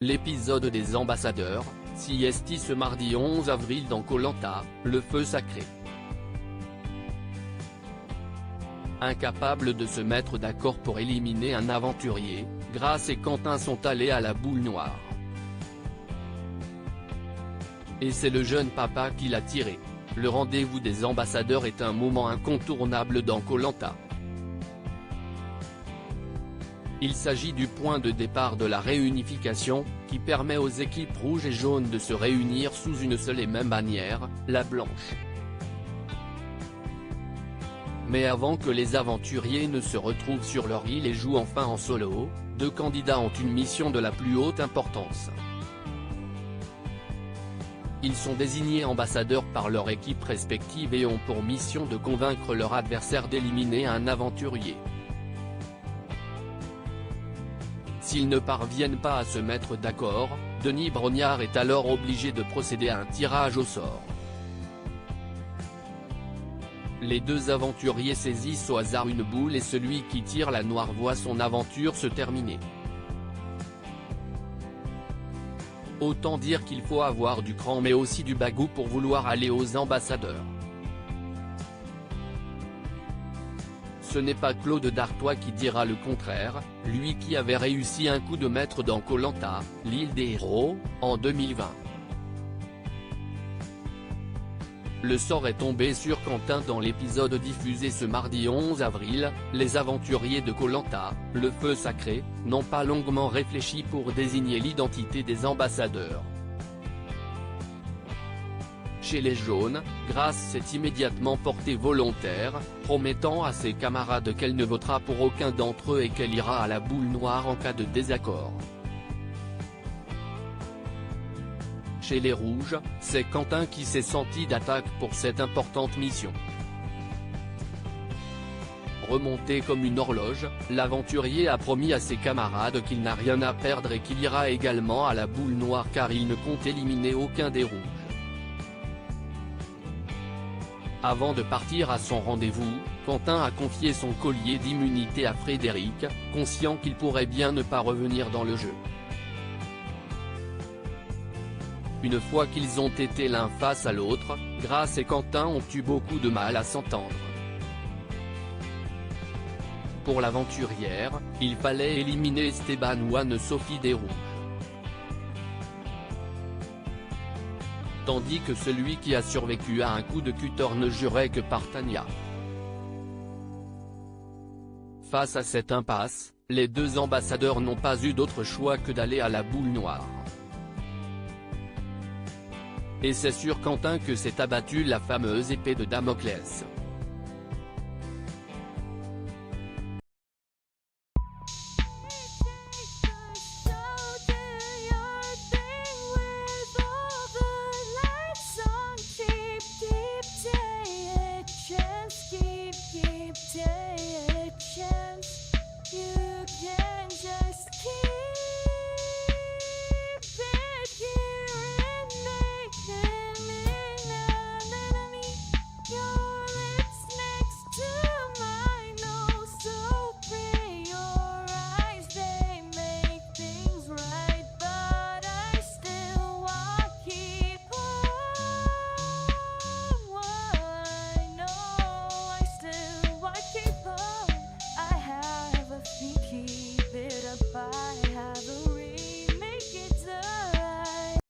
L'épisode des ambassadeurs, CST ce mardi 11 avril dans Koh Lanta, le feu sacré. Incapables de se mettre d'accord pour éliminer un aventurier, Grace et Quentin sont allés à la boule noire. Et c'est le jeune papa qui l'a tiré. Le rendez-vous des ambassadeurs est un moment incontournable dans Koh Lanta. Il s'agit du point de départ de la réunification, qui permet aux équipes rouges et jaunes de se réunir sous une seule et même bannière, la blanche. Mais avant que les aventuriers ne se retrouvent sur leur île et jouent enfin en solo, deux candidats ont une mission de la plus haute importance. Ils sont désignés ambassadeurs par leur équipe respective et ont pour mission de convaincre leur adversaire d'éliminer un aventurier. S'ils ne parviennent pas à se mettre d'accord, Denis Brognard est alors obligé de procéder à un tirage au sort. Les deux aventuriers saisissent au hasard une boule et celui qui tire la noire voit son aventure se terminer. Autant dire qu'il faut avoir du cran mais aussi du bagou pour vouloir aller aux ambassadeurs. Ce n'est pas Claude Dartois qui dira le contraire, lui qui avait réussi un coup de maître dans Koh Lanta, l'île des héros, en 2020. Le sort est tombé sur Quentin dans l'épisode diffusé ce mardi 11 avril, les aventuriers de Koh Lanta, le feu sacré, n'ont pas longuement réfléchi pour désigner l'identité des ambassadeurs. Chez les jaunes, Grace s'est immédiatement portée volontaire, promettant à ses camarades qu'elle ne votera pour aucun d'entre eux et qu'elle ira à la boule noire en cas de désaccord. Chez les rouges, c'est Quentin qui s'est senti d'attaque pour cette importante mission. Remonté comme une horloge, l'aventurier a promis à ses camarades qu'il n'a rien à perdre et qu'il ira également à la boule noire car il ne compte éliminer aucun des rouges. Avant de partir à son rendez-vous, Quentin a confié son collier d'immunité à Frédéric, conscient qu'il pourrait bien ne pas revenir dans le jeu. Une fois qu'ils ont été l'un face à l'autre, Grace et Quentin ont eu beaucoup de mal à s'entendre. Pour l'aventurière, il fallait éliminer Esteban ou Anne-Sophie des rouges. Tandis que celui qui a survécu à un coup de cutter ne jurait que par Tania. Face à cette impasse, les deux ambassadeurs n'ont pas eu d'autre choix que d'aller à la boule noire. Et c'est sur Quentin que s'est abattue la fameuse épée de Damoclès.